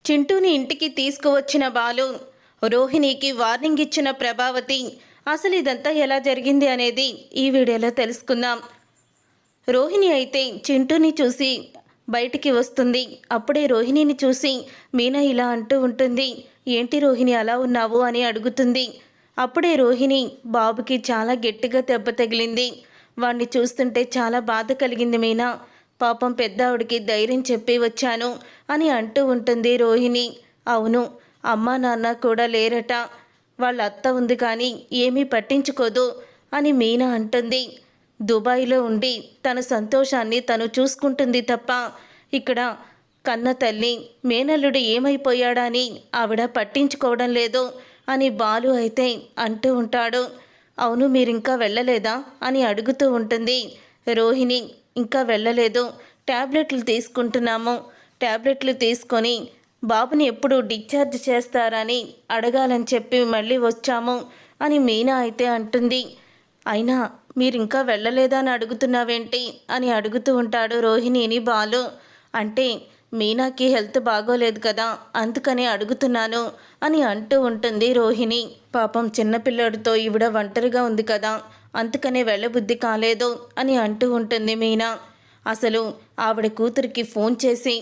చింటూని ఇంటికి తీసుకువచ్చిన బాలు, రోహిణికి వార్నింగ్ ఇచ్చిన ప్రభావతి. అసలు ఇదంతా ఎలా జరిగింది అనేది ఈ వీడియోలో తెలుసుకుందాం. రోహిణి అయితే చింటూని చూసి బయటికి వస్తుంది. అప్పుడే రోహిణిని చూసి మీనా ఇలా అంటూ ఉంటుంది, ఏంటి రోహిణి అలా ఉన్నావు అని అడుగుతుంది. అప్పుడే రోహిణి, బాబుకి చాలా గట్టిగా దెబ్బ తగిలింది, వాణ్ణి చూస్తుంటే చాలా బాధ కలిగింది మీనా, పాపం పెద్దావిడికి ధైర్యం చెప్పి వచ్చాను అని అంటూ ఉంటుంది రోహిణి. అవును, అమ్మా నాన్న కూడా లేరట, వాళ్ళ అత్త ఉంది కానీ ఏమీ పట్టించుకోదు అని మీనా అంటుంది. దుబాయ్లో ఉండి తన సంతోషాన్ని తను చూసుకుంటుంది తప్ప ఇక్కడ కన్న తల్లి మేనల్లుడు ఏమైపోయాడా అని ఆవిడ పట్టించుకోవడం లేదు అని బాలు అయితే అంటూ ఉంటాడు. అవును, మీరింకా వెళ్ళలేదా అని అడుగుతూ ఉంటుంది రోహిణి. ఇంకా వెళ్ళలేదు, ట్యాబ్లెట్లు తీసుకుంటున్నాము, ట్యాబ్లెట్లు తీసుకొని బాబుని ఎప్పుడు డిశ్చార్జ్ చేస్తారని అడగాలని చెప్పి మళ్ళీ వచ్చాము అని మీనా అయితే అంటుంది. అయినా మీరింకా వెళ్ళలేదా అని అడుగుతున్నావేంటి అని అడుగుతూ ఉంటాడు రోహిణిని బాలు. అంటే మీనాకి హెల్త్ బాగోలేదు కదా, అందుకనే అడుగుతున్నాను అని అంటూ ఉంటుంది రోహిణి. పాపం చిన్నపిల్లడితో ఈవిడ ఒంటరిగా ఉంది కదా, అందుకనే వెళ్ళబుద్ధి కాలేదు అని అంటూ ఉంటుంది మీనా. అసలు ఆవిడ కూతురికి ఫోన్ చేసి,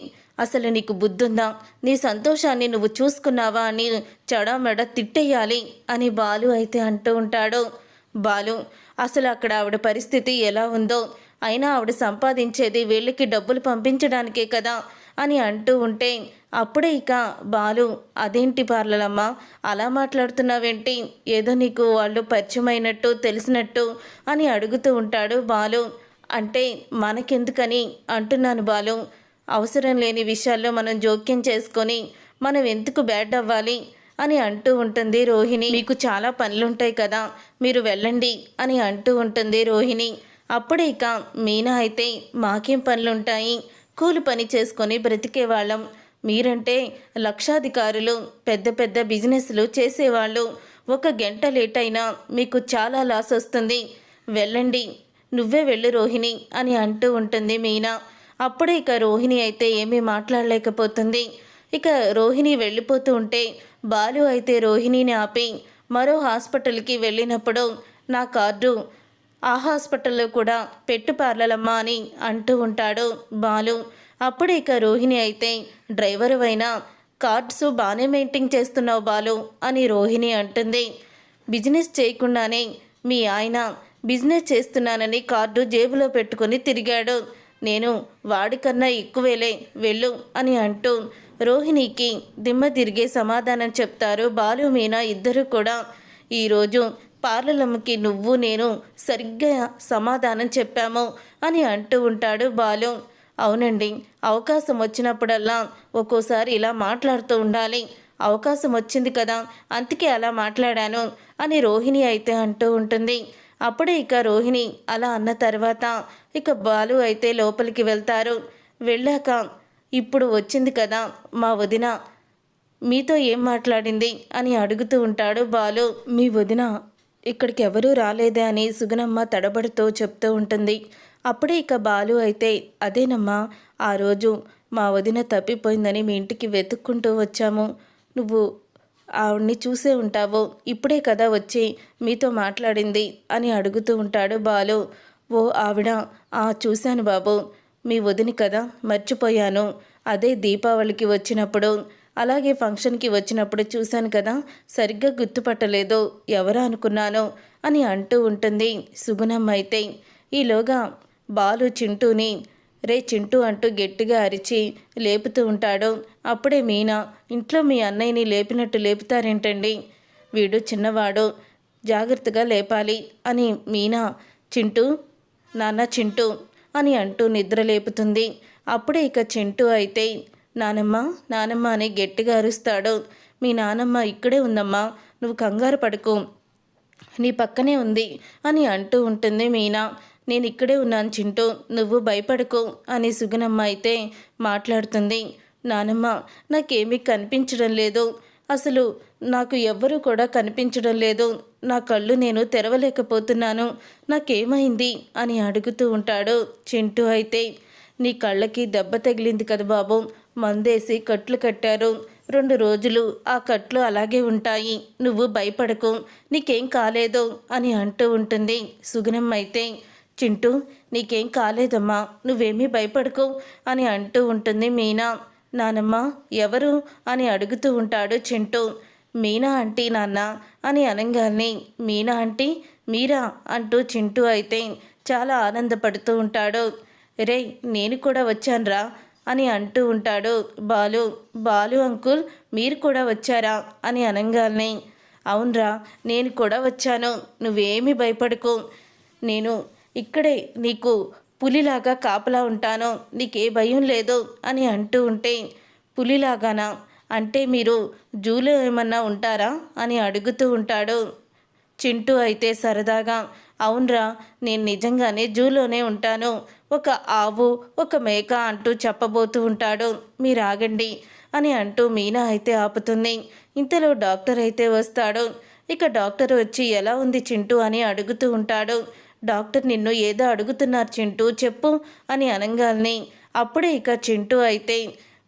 అసలు నీకు బుద్ధుందా, నీ సంతోషాన్ని నువ్వు చూసుకున్నావా అని చెడమెడ తిట్టేయాలి అని బాలు అయితే అంటూ ఉంటాడు. బాలు, అసలు అక్కడ ఆవిడ పరిస్థితి ఎలా ఉందో, అయినా ఆవిడ సంపాదించేది వీళ్ళకి డబ్బులు పంపించడానికే కదా అని అంటూ ఉంటే అప్పుడే ఇక బాలు, అదేంటి పార్లలమ్మ అలా మాట్లాడుతున్నావేంటి, ఏదో నీకు వాళ్ళు పరిచయమైనట్టు తెలిసినట్టు అని అడుగుతూ ఉంటాడు బాలు. అంటే మనకెందుకని అంటున్నాను బాలు, అవసరం లేని విషయాల్లో మనం జోక్యం చేసుకొని మనం ఎందుకు బ్యాడ్ అవ్వాలి అని అంటూ ఉంటుంది రోహిణి. మీకు చాలా పనులుంటాయి కదా, మీరు వెళ్ళండి అని అంటూ ఉంటుంది రోహిణి. అప్పుడే ఇక మీనా అయితే, మాకేం పనులుంటాయి, కూలి పని చేసుకొని బ్రతికేవాళ్ళం, మీరంటే లక్షాధికారులు, పెద్ద పెద్ద బిజినెస్లు చేసేవాళ్ళు, ఒక గంట లేట్ అయినా మీకు చాలా లాస్ వస్తుంది, వెళ్ళండి, నువ్వే వెళ్ళు రోహిణి అని అంటూ ఉంటుంది మీనా. అప్పుడే ఇక రోహిణి అయితే ఏమీ మాట్లాడలేకపోతుంది. ఇక రోహిణి వెళ్ళిపోతూ ఉంటే బాలు అయితే రోహిణిని ఆపి మరో హాస్పిటల్కి వెళ్ళినప్పుడు, నా కార్డు ఆ హాస్పిటల్లో కూడా పెట్టు పార్లలమ్మా అని అంటూ ఉంటాడు బాలు. అప్పుడే ఇక రోహిణి అయితే, డ్రైవరు అయినా కార్డ్స్ బాగానే మెయింటైన్ చేస్తున్నావు బాలు అని రోహిణి అంటుంది. బిజినెస్ చేయకుండానే మీ ఆయన బిజినెస్ చేస్తున్నానని కార్డు జేబులో పెట్టుకొని తిరిగాడు, నేను వాడికన్నా ఎక్కువేలే, వెళ్ళు అని అంటూ రోహిణికి దిమ్మ తిరిగే సమాధానం చెప్తారు బాలు మీనా ఇద్దరు కూడా. ఈరోజు పార్లలమ్మకి నువ్వు నేను సరిగ్గా సమాధానం చెప్పాము అని అంటూ ఉంటాడు బాలు. అవునండి, అవకాశం వచ్చినప్పుడల్లా ఒక్కోసారి ఇలా మాట్లాడుతూ ఉండాలి, అవకాశం వచ్చింది కదా అందుకే అలా మాట్లాడాను అని రోహిణి అయితే అంటూ ఉంటుంది. అప్పుడే ఇక రోహిణి అలా అన్న తర్వాత ఇక బాలు అయితే లోపలికి వెళ్తారు. వెళ్ళాక, ఇప్పుడు వచ్చింది కదా మా వదిన, మీతో ఏం మాట్లాడింది అని అడుగుతూ ఉంటాడు బాలు. మీ వదిన ఇక్కడికి ఎవరూ రాలేదే అని సుగుణమ్మ తడబడుతూ చెప్తూ ఉంటుంది. అప్పుడే ఇక బాలు అయితే, అదేనమ్మా, ఆ రోజు మా వదిన తప్పిపోయిందని మీ ఇంటికి వెతుక్కుంటూ వచ్చాము, నువ్వు ఆవిడ్ని చూసే ఉంటావు, ఇప్పుడే కదా వచ్చి మీతో మాట్లాడింది అని అడుగుతూ ఉంటాడు బాలు. ఓ ఆవిడ, చూశాను బాబు, మీ వదిని కదా, మర్చిపోయాను, అదే దీపావళికి వచ్చినప్పుడు అలాగే ఫంక్షన్కి వచ్చినప్పుడు చూశాను కదా, సరిగ్గా గుర్తుపట్టలేదు, ఎవరా అనుకున్నాను అని అంటూ ఉంటుంది సుగుణమ్మ అయితే. ఈలోగా బాలు చింటూని, రే చింటూ అంటూ గట్టిగా అరిచి లేపుతూ ఉంటాడు. అప్పుడే మీనా, ఇంట్లో మీ అన్నయ్యని లేపినట్టు లేపుతారేంటండి, వీడు చిన్నవాడు, జాగ్రత్తగా లేపాలి అని మీనా, చింటూ, నాన్న చింటూ అని అంటూ నిద్ర లేపుతుంది. అప్పుడే ఇక చింటూ అయితే, నానమ్మ నానమ్మ అని గట్టిగా అరుస్తాడు. మీ నానమ్మ ఇక్కడే ఉందమ్మా, నువ్వు కంగారు పడుకో, నీ పక్కనే ఉంది అని అంటూ ఉంటుంది మీనా. నేను ఇక్కడే ఉన్నాను చింటూ, నువ్వు భయపడకు అని సుగుణమ్మ అయితే మాట్లాడుతుంది. నానమ్మ, నాకేమీ కనిపించడం లేదు, అసలు నాకు ఎవ్వరూ కూడా కనిపించడం లేదు, నా కళ్ళు నేను తెరవలేకపోతున్నాను, నాకేమైంది అని అడుగుతూ ఉంటాడు చింటూ అయితే. నీ కళ్ళకి దెబ్బ తగిలింది కదా బాబు, మందేసి కట్లు కట్టారు, 2 రోజులు ఆ కట్లు అలాగే ఉంటాయి, నువ్వు భయపడకు, నీకేం కాలేదు అని అంటూ ఉంటుంది. సుగుణమ్మ అయితే, చింటూ నీకేం కాలేదమ్మా, నువ్వేమీ భయపడకు అని అంటూ ఉంటుంది మీనా. నానమ్మ ఎవరు అని అడుగుతూ ఉంటాడు చింటూ. మీనా ఆంటీ నాన్న అని అనగానే, మీనా ఆంటీ మీరా అంటూ చింటూ అయితే చాలా ఆనందపడుతూ ఉంటాడు. రే నేను కూడా వచ్చానురా అని అంటూ ఉంటాడు బాలు. బాలు అంకుల్ మీరు కూడా వచ్చారా అని అనగానే, అవునరా నేను కూడా వచ్చాను, నువ్వేమీ భయపడకు, నేను ఇక్కడే నీకు పులిలాగా కాపలా ఉంటాను, నీకే భయం లేదు అని అంటూ ఉంటే, పులిలాగానా అంటే మీరు జూలో ఏమన్నా ఉంటారా అని అడుగుతూ ఉంటాడు చింటూ అయితే సరదాగా. అవునరా నేను నిజంగానే జూలోనే ఉంటాను, ఒక ఆవు ఒక మేక అంటూ చెప్పబోతూ ఉంటాడు. మీరు ఆగండి అని అంటూ మీనా అయితే ఆపుతుంది. ఇంతలో డాక్టర్ అయితే వస్తాడు. ఇక డాక్టర్ వచ్చి ఎలా ఉంది చింటూ అని అడుగుతూ ఉంటాడు. డాక్టర్ నిన్ను ఏదో అడుగుతున్నారు చింటూ చెప్పు అని అనగానే, అప్పుడే ఇక చింటూ అయితే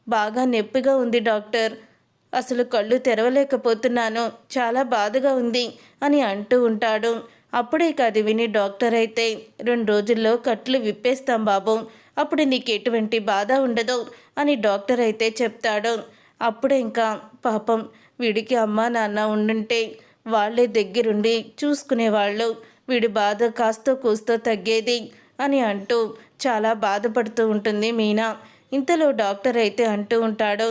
బాగా నొప్పిగా ఉంది డాక్టర్, అసలు కళ్ళు తెరవలేకపోతున్నాను, చాలా బాధగా ఉంది అని అంటూ ఉంటాడు. అప్పుడే ఇక అది విని డాక్టర్ అయితే, 2 రోజుల్లో కట్లు విప్పేస్తాం బాబు, అప్పుడు నీకు ఎటువంటి బాధ ఉండదు అని డాక్టర్ అయితే చెప్తాడు. అప్పుడే ఇంకా పాపం వీడికి అమ్మా నాన్న ఉండుంటే వాళ్ళే దగ్గరుండి చూసుకునేవాళ్ళు, వీడి బాధ కాస్తో కూస్తో తగ్గేది అని అంటూ చాలా బాధపడుతూ ఉంటుంది మీనా. ఇంతలో డాక్టర్ అయితే అంటూ ఉంటాడు,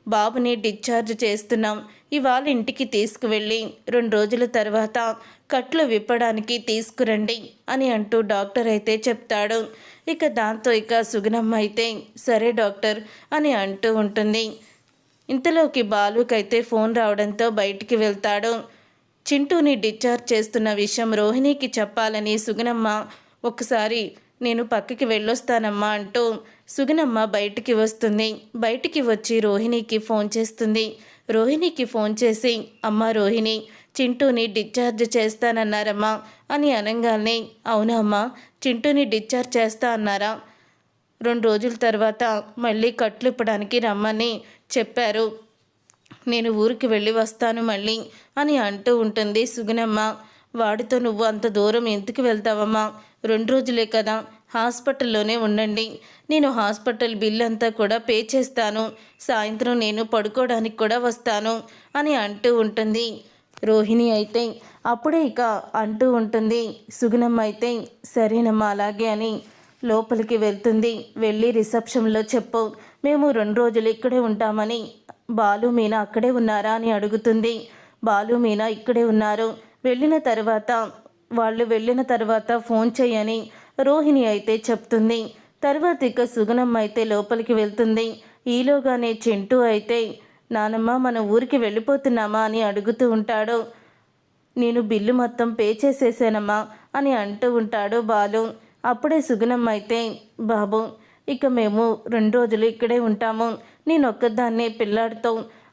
బాబుని డిశ్చార్జ్ చేస్తున్నాం, ఇవాళ ఇంటికి తీసుకువెళ్ళి 2 రోజుల తర్వాత కట్లు విప్పడానికి తీసుకురండి అని అంటూ డాక్టర్ అయితే చెప్తాడు. ఇక దాంతో ఇక సుగుణమ్మ అయితే సరే డాక్టర్ అని అంటూ ఉంటుంది. ఇంతలోకి బాలుకైతే ఫోన్ రావడంతో బయటికి వెళ్తాడు. చింటూని డిశ్చార్జ్ చేస్తున్న విషయం రోహిణికి చెప్పాలని సుగుణమ్మ, ఒకసారి నేను పక్కకి వెళ్ళొస్తానమ్మా అంటూ సుగుణమ్మ బయటికి వస్తుంది. బయటికి వచ్చి రోహిణికి ఫోన్ చేస్తుంది. రోహిణికి ఫోన్ చేసి, అమ్మ రోహిణి చింటూని డిశ్చార్జ్ చేస్తానన్నారమ్మా అని అనగానే, అవునా అమ్మా చింటూని డిశ్చార్జ్ చేస్తా అన్నారా, 2 రోజుల తర్వాత మళ్ళీ కట్లు ఇప్పడానికి రమ్మని చెప్పారు, నేను ఊరికి వెళ్ళి వస్తాను మళ్ళీ అని అంటూ ఉంటుంది సుగుణమ్మ. వాడితో నువ్వు అంత దూరం ఎందుకు వెళ్తావమ్మా, 2 రోజులే కదా, హాస్పిటల్లోనే ఉండండి, నేను హాస్పిటల్ బిల్ అంతా కూడా పే చేస్తాను, సాయంత్రం నేను పడుకోవడానికి కూడా వస్తాను అని అంటూ ఉంటుంది. రోహిణి అయితే అప్పుడే ఇక అంటూ ఉంటుంది. సుగుణమ్మ అయితే సరేనమ్మా అలాగే అని లోపలికి వెళ్తుంది. వెళ్ళి రిసెప్షన్లో చెప్పు, మేము 2 రోజులు ఇక్కడే ఉంటామని. బాలు మీనా అక్కడే ఉన్నారా అని అడుగుతుంది. బాలు మీనా ఇక్కడే ఉన్నారు, వాళ్ళు వెళ్ళిన తర్వాత ఫోన్ చేయని రోహిణి అయితే చెప్తుంది. తర్వాత ఇక సుగుణమ్మ అయితే లోపలికి వెళ్తుంది. ఈలోగానే చింటూ అయితే, నానమ్మ మన ఊరికి వెళ్ళిపోతున్నామా అని అడుగుతూ ఉంటాడు. నేను బిల్లు మొత్తం పే చేసేసానమ్మా అని అంటూ ఉంటాడు బాలు. అప్పుడే సుగుణమ్మ అయితే, బాబు ఇక మేము 2 రోజులు ఇక్కడే ఉంటాము, నేను ఒక్కదాన్నే పిల్లాడితో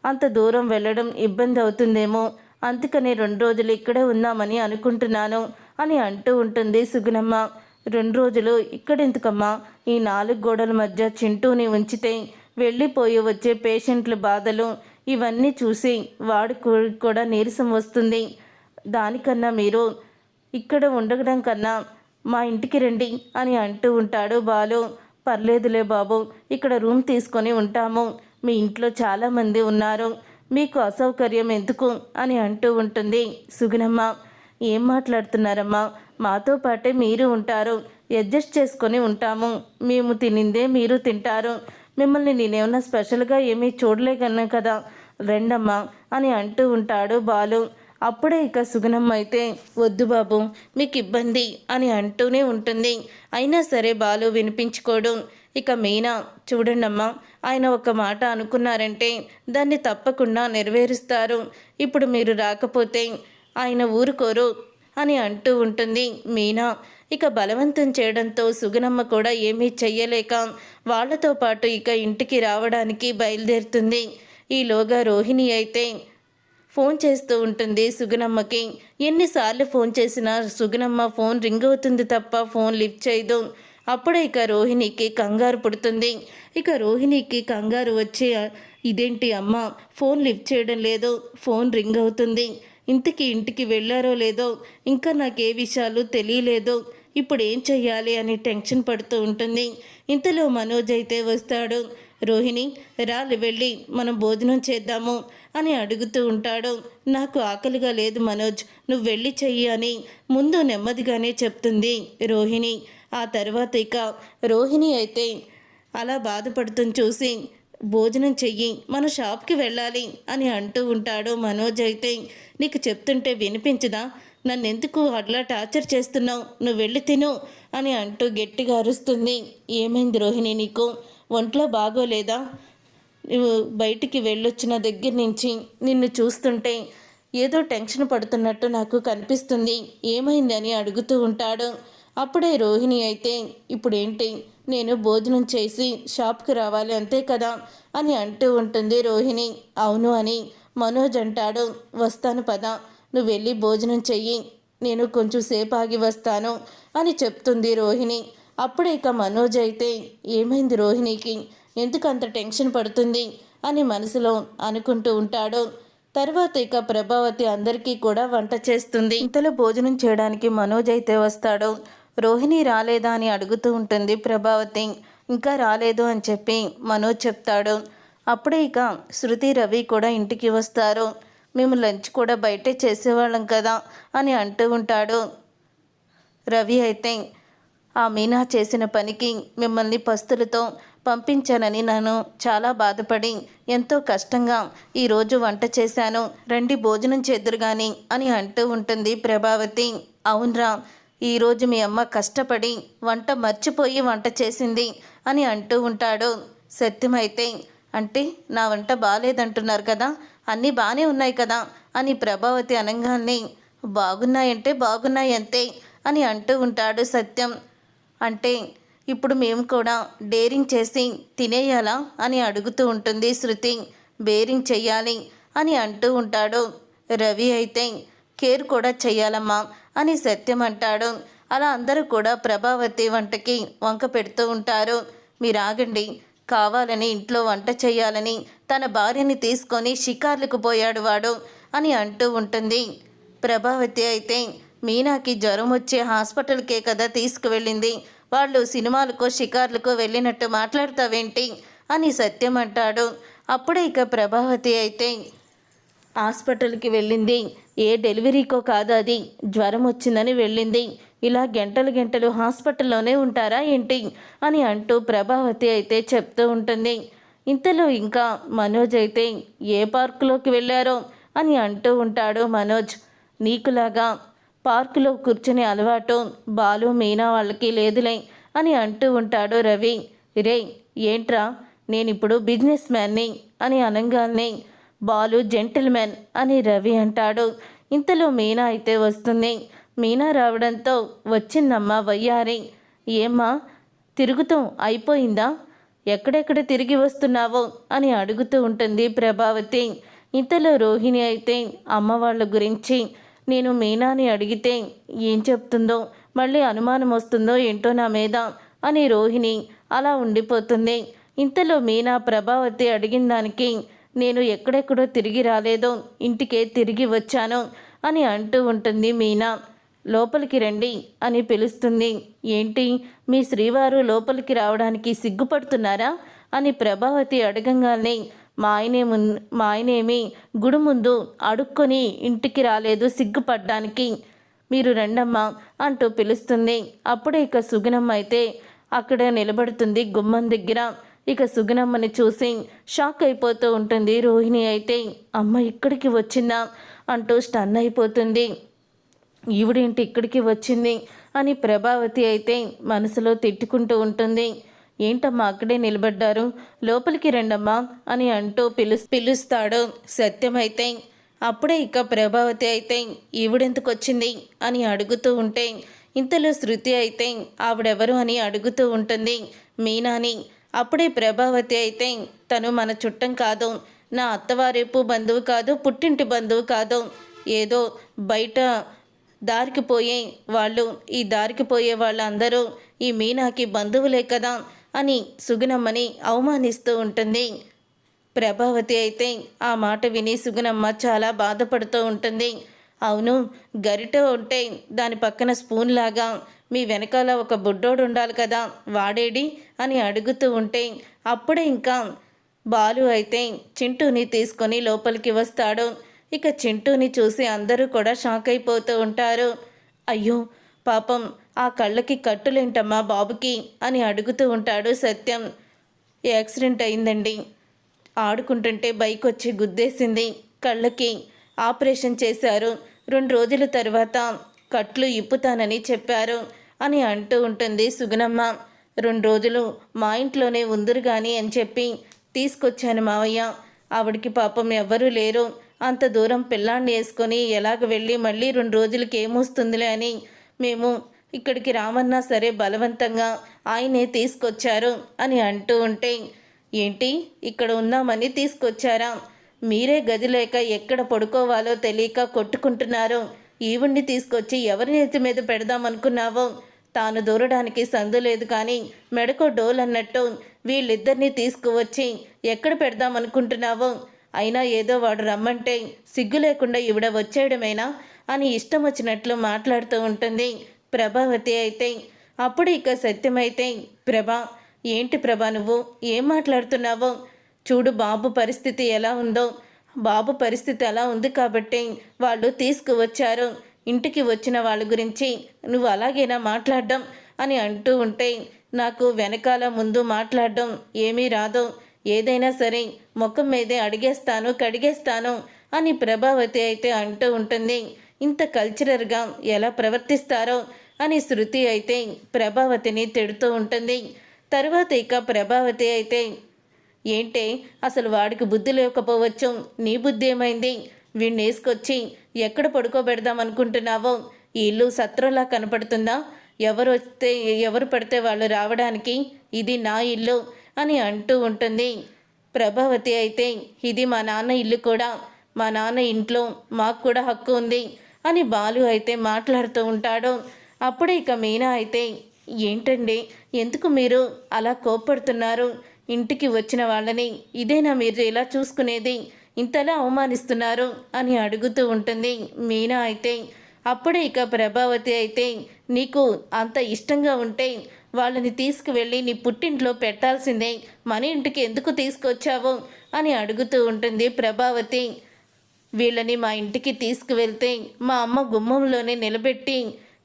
అంత దూరం వెళ్ళడం ఇబ్బంది అవుతుందేమో, అందుకనే 2 రోజులు ఇక్కడే ఉందామని అనుకుంటున్నాను అని అంటూ ఉంటుంది సుగుణమ్మ. 2 రోజులు ఇక్కడెందుకమ్మా, ఈ 4 గోడల మధ్య చింటూని ఉంచితే వెళ్ళిపోయి వచ్చే పేషెంట్ల బాధలు ఇవన్నీ చూసి వాడికి కూడా నీరసం వస్తుంది, దానికన్నా మీరు ఇక్కడ ఉండడం కన్నా మా ఇంటికి రండి అని అంటూ ఉంటాడు బాలు. పర్లేదులే బాబు, ఇక్కడ రూమ్ తీసుకొని ఉంటాము, మీ ఇంట్లో చాలామంది ఉన్నారు, మీకు అసౌకర్యం ఎందుకు అని అంటూ ఉంటుంది సుగుణమ్మ. ఏం మాట్లాడుతున్నారమ్మా, మాతో పాటే మీరు ఉంటారు, అడ్జస్ట్ చేసుకొని ఉంటాము, మేము తినిందే మీరు తింటారు, మిమ్మల్ని నేనేమన్నా స్పెషల్గా ఏమీ చూడలేకన్నా కదా, రెండమ్మా అని అంటూ ఉంటాడు బాలు. అప్పుడే ఇక సుగుణమ్మ అయితే, వద్దు బాబు మీకు ఇబ్బంది అని అంటూనే ఉంటుంది. అయినా సరే బాలు వినిపించుకోడు. ఇక మీనా, చూడండమ్మా ఆయన ఒక మాట అనుకున్నారంటే దాన్ని తప్పకుండా నెరవేరుస్తారు, ఇప్పుడు మీరు రాకపోతే ఆయన ఊరుకోరు అని అంటూ ఉంటుంది మీనా. ఇక బలవంతం చేయడంతో సుగుణమ్మ కూడా ఏమీ చెయ్యలేక వాళ్లతో పాటు ఇక ఇంటికి రావడానికి బయలుదేరుతుంది. ఈలోగా రోహిణి అయితే ఫోన్ చేస్తూ ఉంటుంది సుగుణమ్మకి. ఎన్నిసార్లు ఫోన్ చేసినా సుగుణమ్మ ఫోన్ రింగ్ అవుతుంది తప్ప ఫోన్ లిఫ్ట్ చేయదు. అప్పుడే ఇక రోహిణికి కంగారు పుడుతుంది. ఇక రోహిణికి కంగారు వచ్చి ఇదేంటి అమ్మ ఫోన్ లిఫ్ట్ చేయడం లేదు, ఫోన్ రింగ్ అవుతుంది, ఇంతకీ ఇంటికి వెళ్ళారో లేదో, ఇంకా నాకే విషయాలు తెలియలేదు, ఇప్పుడు ఏం చెయ్యాలి అని టెన్షన్ పడుతూ ఉంటుంది. ఇంతలో మనోజ్ అయితే వస్తాడు. రోహిణి రాలి వెళ్ళి మనం భోజనం చేద్దాము అని అడుగుతూ ఉంటాడు. నాకు ఆకలిగా లేదు మనోజ్, నువ్వు వెళ్ళి చెయ్యి అని ముందు నెమ్మదిగానే చెప్తుంది రోహిణి. ఆ తర్వాత ఇక రోహిణి అయితే అలా బాధపడుతుంది చూసి భోజనం చెయ్యి, మన షాప్కి వెళ్ళాలి అని అంటూ ఉంటాడు. మనోజ్ అయితే నీకు చెప్తుంటే వినిపించదా, నన్నెందుకు అట్లా టార్చర్ చేస్తున్నావు, నువ్వు వెళ్ళి తిను అని అంటూ గట్టిగా అరుస్తుంది. ఏమైంది రోహిణి, నీకు ఒంట్లో బాగోలేదా? నువ్వు బయటికి వెళ్ళొచ్చిన దగ్గర నుంచి నిన్ను చూస్తుంటే ఏదో టెన్షన్ పడుతున్నట్టు నాకు కనిపిస్తుంది, ఏమైంది అని అడుగుతూ ఉంటాడు. అప్పుడే రోహిణి అయితే ఇప్పుడేంటి, నేను భోజనం చేసి షాప్కి రావాలి అంతే కదా అని అంటూ ఉంటుంది రోహిణి. అవును అని మనోజ్ అంటాడు. వస్తాను పద, నువ్వు వెళ్ళి భోజనం చెయ్యి, నేను కొంచెం సేపు ఆగి వస్తాను అని చెప్తుంది రోహిణి. అప్పుడే ఇక మనోజ్ అయితే ఏమైంది రోహిణికి, ఎందుకు అంత టెన్షన్ పడుతుంది అని మనసులో అనుకుంటూ ఉంటాడు. తర్వాత ఇక ప్రభావతి అందరికీ కూడా వంట చేస్తుంది. ఇంతలో భోజనం చేయడానికి మనోజ్ అయితే వస్తాడు. రోహిణి రాలేదా అని అడుగుతూ ఉంటుంది ప్రభావతి. ఇంకా రాలేదు అని చెప్పి మనోజ్ చెప్తాడు. అప్పుడే ఇక శృతి రవి కూడా ఇంటికి వస్తారు. మేము లంచ్ కూడా బయటే చేసేవాళ్ళం కదా అని అంటూ ఉంటాడు. రవి అయితే ఆ మీనా చేసిన పనికి మిమ్మల్ని పస్తులతో పంపించానని నేను చాలా బాధపడి ఎంతో కష్టంగా ఈరోజు వంట చేశాను, రండి భోజనం చేద్దురు కానీ అని అంటూ ఉంటుంది ప్రభావతి. అవునరా, ఈరోజు మీ అమ్మ కష్టపడి వంట మర్చిపోయి వంట చేసింది అని అంటూ ఉంటాడు. సత్యమైతే అంటే నా వంట బాగాలేదంటున్నారు కదా, అన్నీ బాగానే ఉన్నాయి కదా అని ప్రభావతి అనగానే బాగున్నాయంటే బాగున్నాయి అంతే అని అంటూ ఉంటాడు సత్యం. అంటే ఇప్పుడు మేము కూడా డేరింగ్ చేసి తినేయాలా అని అడుగుతూ ఉంటుంది శృతి. బేరింగ్ చెయ్యాలి అని అంటూ ఉంటాడు. రవి అయితే కేర్ కూడా చెయ్యాలమ్మా అని సత్యం అంటాడు. అలా అందరూ కూడా ప్రభావతి వంటకి వంక పెడుతూ ఉంటారు. మీరు ఆగండి, కావాలని ఇంట్లో వంట చేయాలని తన భార్యని తీసుకొని షికార్లకు పోయాడు వాడు అని అంటూ ఉంటుంది. ప్రభావతి అయితే మీనాకి జ్వరం వచ్చే హాస్పిటల్కే కదా తీసుకువెళ్ళింది, వాళ్ళు సినిమాలకు షికార్లకు వెళ్ళినట్టు మాట్లాడతావేంటి అని సత్యం అంటాడు. అప్పుడే ఇక ప్రభావతి అయితే హాస్పిటల్కి వెళ్ళింది ఏ డెలివరీకో కాదు, అది జ్వరం వచ్చిందని వెళ్ళింది, ఇలా గంటలు గంటలు హాస్పిటల్లోనే ఉంటారా ఏంటి అని అంటూ ప్రభావతి అయితే చెప్తూ ఉంటుంది. ఇంతలో ఇంకా మనోజ్ అయితే ఏ పార్కులోకి వెళ్ళారో అని అంటూ ఉంటాడు. మనోజ్ నీకులాగా పార్కులో కూర్చునే అలవాటు బాలు మీనా వాళ్ళకి లేదులే అని అంటూ ఉంటాడు రవి. రే ఏంట్రా, నేనిప్పుడు బిజినెస్ మ్యాన్ని అని అనగానే బాలు జెంటిల్మెన్ అని రవి అంటాడు. ఇంతలో మీనా అయితే వస్తుంది. మీనా రావడంతో వచ్చిందమ్మా వయ్యారి. ఏమ్మా తిరుగుతాం అయిపోయిందా, ఎక్కడెక్కడ తిరిగి వస్తున్నావో అని అడుగుతూ ఉంటుంది ప్రభావతి. ఇంతలో రోహిణి అయితే అమ్మ వాళ్ళ గురించి నేను మీనాని అడిగితే ఏం చెప్తుందో, మళ్ళీ అనుమానం వస్తుందో ఏంటో నా మీద అని రోహిణి అలా ఉండిపోతుంది. ఇంతలో మీనా ప్రభావతి అడిగిన దానికి నేను ఎక్కడెక్కడో తిరిగి రాలేదో ఇంటికే తిరిగి వచ్చాను అని అంటూ ఉంటుంది. మీనా లోపలికి రండి అని పిలుస్తుంది. ఏంటి మీ శ్రీవారు లోపలికి రావడానికి సిగ్గుపడుతున్నారా అని ప్రభావతి అడగంగానే మా ఆయనేమి గుడి ముందు అడుక్కొని ఇంటికి రాలేదు సిగ్గుపడ్డానికి, మీరు రండమ్మా అంటూ పిలుస్తుంది. అప్పుడే ఇక సుగుణమ్మ అయితే అక్కడ నిలబడుతుంది గుమ్మం దగ్గర. ఇక సుగుణమ్మని చూసి షాక్ అయిపోతూ ఉంటుంది. రోహిణి అయితే అమ్మ ఇక్కడికి వచ్చిందా అంటూ స్టన్ అయిపోతుంది. ఈవిడేంటి ఇక్కడికి వచ్చింది అని ప్రభావతి అయితే మనసులో తిట్టుకుంటూ ఉంటుంది. ఏంటమ్మా అక్కడే నిలబడ్డారు, లోపలికి రండమ్మా అని అంటూ పిలుస్తాడు సత్యమైతే. అప్పుడే ఇక ప్రభావతి అయితే ఈవిడెందుకు వచ్చింది అని అడుగుతూ ఉంటే ఇంతలో శృతి అయితే ఆవిడెవరు అని అడుగుతూ ఉంటుంది మీనాని. అప్పుడే ప్రభావతి అయితే తను మన చుట్టం కాదు, నా అత్తవారేపు బంధువు కాదు, పుట్టింటి బంధువు కాదు, ఏదో బయట దారికి పోయే వాళ్ళు ఈ దారికి పోయే వాళ్ళందరూ ఈ మీనాకి బంధువులే కదా అని సుగుణమ్మని అవమానిస్తూ ఉంటుంది. ప్రభావతి అయితే ఆ మాట విని సుగుణమ్మ చాలా బాధపడుతూ ఉంటుంది. అవును, గరిట ఉంటే దాని పక్కన స్పూన్ లాగా మీ వెనకాల ఒక బుడ్డోడు ఉండాలి కదా, వాడేడి అని అడుగుతూ ఉంటే అప్పుడే ఇంకా బాలు అయితే చింటూని తీసుకొని లోపలికి వస్తాడు. ఇక చింటూని చూసి అందరూ కూడా షాక్ అయిపోతూ ఉంటారు. అయ్యో పాపం, ఆ కళ్ళకి కట్టులేంటమ్మా బాబుకి అని అడుగుతూ ఉంటాడు సత్యం. యాక్సిడెంట్ అయిందండి, ఆడుకుంటుంటే బైక్ వచ్చి గుద్దేసింది, కళ్ళకి ఆపరేషన్ చేశారు, 2 రోజుల తర్వాత కట్లు ఇప్పుతానని చెప్పారు అని అంటూ ఉంటుంది సుగుణమ్మ. 2 రోజులు మా ఇంట్లోనే ఉందరు కానీ అని చెప్పి తీసుకొచ్చాను మావయ్య. ఆవిడికి పాపం ఎవ్వరూ లేరు, అంత దూరం పిల్లాన్ని వేసుకొని ఎలాగ వెళ్ళి మళ్ళీ 2 రోజులకి ఏమొస్తుందిలే అని మేము ఇక్కడికి రామన్నా సరే బలవంతంగా ఆయనే తీసుకొచ్చారు అని అంటూ ఉంటే, ఏంటి ఇక్కడ ఉందామని తీసుకొచ్చారా? మీరే గది లేక ఎక్కడ పడుకోవాలో తెలియక కొట్టుకుంటున్నారు. ఈవిడ్ని తీసుకొచ్చి ఎవరి నెత్తి మీద పెడదామనుకున్నావో? తాను దూరడానికి సందు లేదు కానీ మెడకో డోల్ అన్నట్టు వీళ్ళిద్దరినీ తీసుకువచ్చి ఎక్కడ పెడదామనుకుంటున్నావో? అయినా ఏదో వాడు రమ్మంటే సిగ్గు లేకుండా ఈవిడ వచ్చేయడమేనా అని ఇష్టం వచ్చినట్లు మాట్లాడుతూ ఉంటుంది ప్రభావతి అయితే. అప్పుడు ఇక సత్యమైతే, ప్రభా, ఏంటి ప్రభా నువ్వు ఏం మాట్లాడుతున్నావో? చూడు బాబు పరిస్థితి ఎలా ఉందో. బాబు పరిస్థితి అలా ఉంది కాబట్టి వాళ్ళు తీసుకువచ్చారు. ఇంటికి వచ్చిన వాళ్ళ గురించి నువ్వు అలాగేనా మాట్లాడడం అని అంటూ ఉంటే, నాకు వెనకాల ముందు మాట్లాడడం ఏమీ రాదు, ఏదైనా సరే ముఖం మీదే అడిగేస్తాను కడిగేస్తాను అని ప్రభావతి అయితే అంటూ ఉంటుంది. ఇంత కల్చరల్గా ఎలా ప్రవర్తిస్తారో అని శృతి అయితే ప్రభావతిని తిడుతూ ఉంటుంది. తరువాత ఇక ప్రభావతి అయితే, ఏంటే అసలు వాడికి బుద్ధి లేకపోవచ్చు, నీ బుద్ధి ఏమైంది? వీడిని వేసుకొచ్చి ఎక్కడ పడుకోబెడదాం అనుకుంటున్నావో? ఈ ఇల్లు సత్రంలా కనపడుతుందా? ఎవరు వస్తే ఎవరు పడితే వాళ్ళు రావడానికి? ఇది నా ఇల్లు అని అంటూ ఉంటుంది. ప్రభావతి అయితే, ఇది మా నాన్న ఇల్లు కూడా, మా నాన్న ఇంట్లో మాకు కూడా హక్కు ఉంది అని బాలు అయితే మాట్లాడుతూ ఉంటాడు. అప్పుడే ఇక మీనా అయితే, ఏంటండి ఎందుకు మీరు అలా కోప్పడుతున్నారు? ఇంటికి వచ్చిన వాళ్ళని ఇదేనా మీరు ఇలా చూసుకునేది? ఇంతలా అవమానిస్తున్నారు అని అడుగుతూ ఉంటుంది మీనా అయితే. అప్పుడే ఇక ప్రభావతి అయితే, నీకు అంత ఇష్టంగా ఉంటే వాళ్ళని తీసుకువెళ్ళి నీ పుట్టింట్లో పెట్టాల్సిందే, మన ఇంటికి ఎందుకు తీసుకొచ్చావు అని అడుగుతూ ఉంటుంది ప్రభావతి. వీళ్ళని మా ఇంటికి తీసుకువెళ్తే మా అమ్మ గుమ్మంలోనే నిలబెట్టి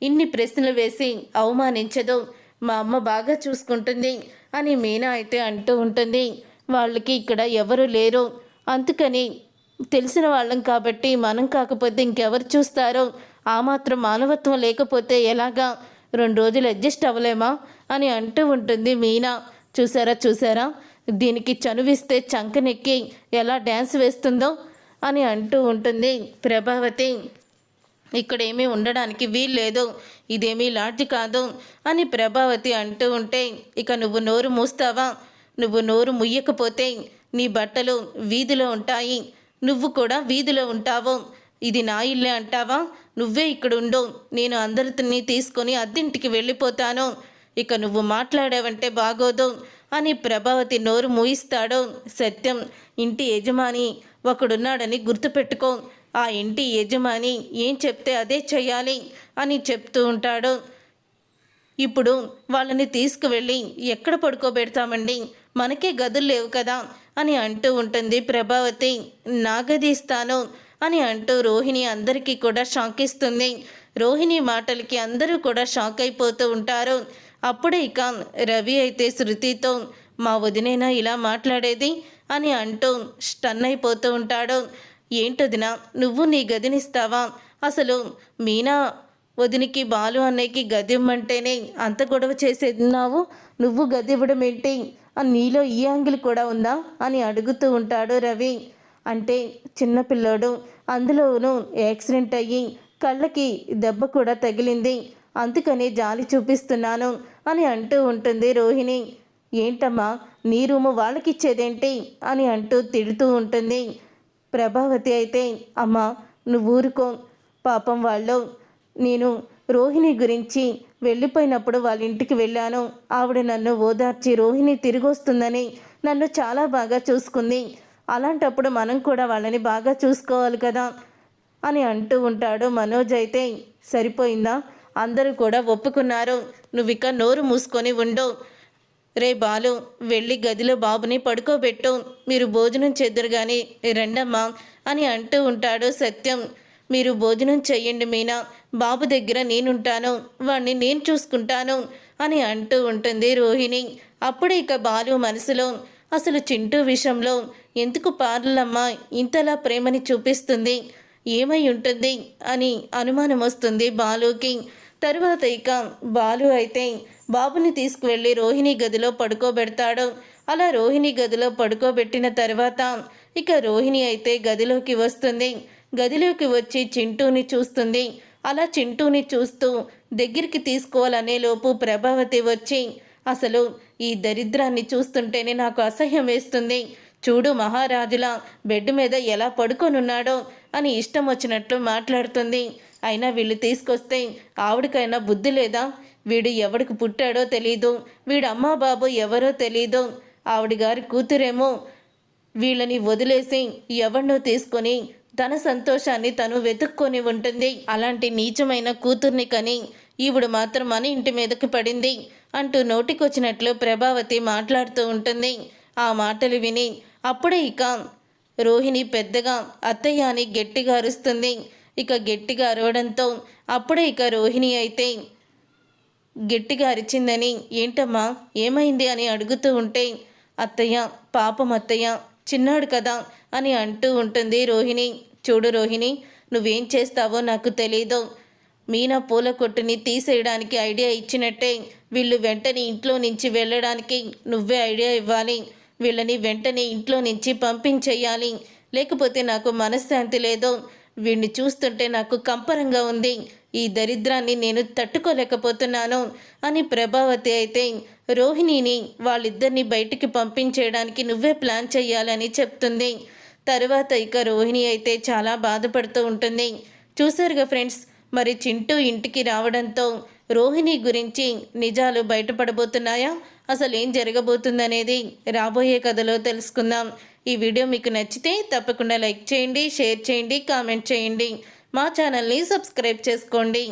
ఇన్ని ప్రశ్నలు వేసి అవమానించదు, మా అమ్మ బాగా చూసుకుంటుంది అని మీనా అయితే అంటూ ఉంటుంది. వాళ్ళకి ఇక్కడ ఎవరు లేరు, అందుకని తెలిసిన వాళ్ళం కాబట్టి మనం కాకపోతే ఇంకెవరు చూస్తారో? ఆ మాత్రం మానవత్వం లేకపోతే ఎలాగా? 2 రోజులు అడ్జస్ట్ అవ్వలేమా అని అంటూ ఉంటుంది మీనా. చూసారా, దీనికి చనువిస్తే చంకనెక్కి ఎలా డ్యాన్స్ వేస్తుందో అని అంటూ ఉంటుంది ప్రభావతి. ఇక్కడేమీ ఉండడానికి వీల్లేదు, ఇదేమీ లాడ్జి కాదు అని ప్రభావతి అంటూ ఉంటే, ఇక నువ్వు నోరు మూస్తావా? నువ్వు నోరు ముయ్యకపోతే నీ బట్టలు వీధిలో ఉంటాయి, నువ్వు కూడా వీధిలో ఉంటావు. ఇది నా ఇల్లే అంటావా? నువ్వే ఇక్కడ ఉండు, నేను అందరిని తీసుకొని అద్దెంటికి వెళ్ళిపోతాను. ఇక నువ్వు మాట్లాడావంటే బాగోదు అని ప్రభావతి నోరు మూయిస్తాడు సత్యం. ఇంటి యజమాని ఒకడున్నాడని గుర్తుపెట్టుకో, ఆ ఇంటి యజమాని ఏం చెప్తే అదే చెయ్యాలి అని చెప్తూ ఉంటాడు. ఇప్పుడు వాళ్ళని తీసుకువెళ్ళి ఎక్కడ పడుకోబెడతామండి? మనకే గదులు లేవు కదా అని అంటూ ఉంటుంది ప్రభావతి. నా గది ఇస్తాను అని అంటూ రోహిణి అందరికీ కూడా షాక్ ఇస్తుంది. రోహిణి మాటలకి అందరూ కూడా షాక్ అయిపోతూ ఉంటారు. అప్పుడే ఇక రవి అయితే శృతితో, మా వదినైనా ఇలా మాట్లాడేది అని అంటూ స్టన్ అయిపోతూ ఉంటాడు. ఏంటొదినా, నువ్వు నీ గదినిస్తావా? అసలు మీనా వదినికి బాలు అన్నయ్యకి గది ఇమ్మంటేనే అంత గొడవ చేసేన్నావు, నువ్వు గది ఇవ్వడం ఏంటి? నీలో ఈ యాంగిల్ కూడా ఉందా అని అడుగుతూ ఉంటాడు రవి. అంటే చిన్నపిల్లోడు, అందులోనూ యాక్సిడెంట్ అయ్యి కళ్ళకి దెబ్బ కూడా తగిలింది, అందుకని జాలి చూపిస్తున్నాను అని అంటూ ఉంటుంది రోహిణి. ఏంటమ్మా, నీ రూము వాళ్ళకిచ్చేదేంటి అని అంటూ తిడుతూ ఉంటుంది ప్రభావతి అయితే. అమ్మా నువ్వు ఊరుకో, పాపం వాళ్ళు నేను రోహిణి గురించి వెళ్ళిపోయినప్పుడు వాళ్ళ ఇంటికి వెళ్ళాను. ఆవిడ నన్ను ఓదార్చి రోహిణి తిరిగి వస్తుందని నన్ను చాలా బాగా చూసుకుంది. అలాంటప్పుడు మనం కూడా వాళ్ళని బాగా చూసుకోవాలి కదా అని అంటూ ఉంటాడు. మనోజ్ అయితే సరిపోయిందా, అందరూ కూడా ఒప్పుకున్నారు, నువ్విక నోరు మూసుకొని ఉండు. రే బాలు, వెళ్ళి గదిలో బాబుని పడుకోబెట్టు, మీరు భోజనం చేద్దరు కానీ రండమ్మా అని అంటూ ఉంటాడు సత్యం. మీరు భోజనం చెయ్యండి మీనా, బాబు దగ్గర నేనుంటాను, వాణ్ణి నేను చూసుకుంటాను అని అంటూ ఉంటుంది రోహిణి. అప్పుడే ఇక బాలు మనసులో అసలు చింటూ విషయంలో ఎందుకు పార్లమ్మ ఇంతలా ప్రేమని చూపిస్తుంది, ఏమై ఉంటుంది అని అనుమానం వస్తుంది బాలుకి. తరువాత ఇక బాలు అయితే బాబుని తీసుకువెళ్ళి రోహిణి గదిలో పడుకోబెడతాడు. అలా రోహిణి గదిలో పడుకోబెట్టిన తర్వాత ఇక రోహిణి అయితే గదిలోకి వస్తుంది. గదిలోకి వచ్చి చింటూని చూస్తుంది. అలా చింటూని చూస్తూ దగ్గరికి తీసుకోవాలనే లోపు ప్రభావతి వచ్చి, అసలు ఈ దరిద్రాన్ని చూస్తుంటేనే నాకు అసహ్యం వేస్తుంది, చూడు మహారాజులా బెడ్ మీద ఎలా పడుకొనున్నాడో అని ఇష్టం వచ్చినట్లు మాట్లాడుతుంది. అయినా వీళ్ళు తీసుకొస్తే ఆవిడకైనా బుద్ధి లేదా, వీడు ఎవడికి పుట్టాడో తెలీదు, వీడు అమ్మా బాబు ఎవరో తెలీదు, ఆవిడ గారి కూతురేమో వీళ్ళని వదిలేసి ఎవరినో తీసుకొని తన సంతోషాన్ని తను వెతుక్కొని ఉంటుంది. అలాంటి నీచమైన కూతుర్ని కని ఈవిడ మాత్రం మన ఇంటి మీదకి పడింది అంటూ నోటికొచ్చినట్లు ప్రభావతి మాట్లాడుతూ ఉంటుంది. ఆ మాటలు విని అప్పుడే ఇక రోహిణి పెద్దగా అత్తయ్య అని గట్టిగా అరుస్తుంది. ఇక గట్టిగా అరవడంతో అప్పుడే ఇక రోహిణి అయితే గట్టిగా అరిచిందని, ఏంటమ్మా ఏమైంది అని అడుగుతూ ఉంటే, అత్తయ్య పాపం అత్తయ్య చిన్నాడు కదా అని అంటూ ఉంటుంది రోహిణి. చూడు రోహిణి, నువ్వేం చేస్తావో నాకు తెలీదు, మీనా పూల కొట్టుని తీసేయడానికి ఐడియా ఇచ్చినట్టే వీళ్ళు వెంటనే ఇంట్లో నుంచి వెళ్ళడానికి నువ్వే ఐడియా ఇవ్వాలి, వీళ్ళని వెంటనే ఇంట్లో నుంచి పంపించేయాలి, లేకపోతే నాకు మనశ్శాంతి లేదు, వీడిని చూస్తుంటే నాకు కంపరంగా ఉంది, ఈ దరిద్రాన్ని నేను తట్టుకోలేకపోతున్నాను అని ప్రభావతి అయితే రోహిణిని వాళ్ళిద్దరిని బయటికి పంపించేయడానికి నువ్వే ప్లాన్ చేయాలని చెప్తుంది. తరువాత ఇక రోహిణి అయితే చాలా బాధపడుతూ ఉంటుంది. చూసారుగా ఫ్రెండ్స్, మరి చింటూ ఇంటికి రావడంతో రోహిణి గురించి నిజాలు బయటపడబోతున్నాయా, అసలు ఏం జరగబోతుందనేది రాబోయే కథలో తెలుసుకుందాం. ఈ వీడియో మీకు నచ్చితే తప్పకుండా లైక్ చేయండి, షేర్ చేయండి, కామెంట్ చేయండి, మా ఛానల్ని సబ్స్క్రైబ్ చేసుకోండి.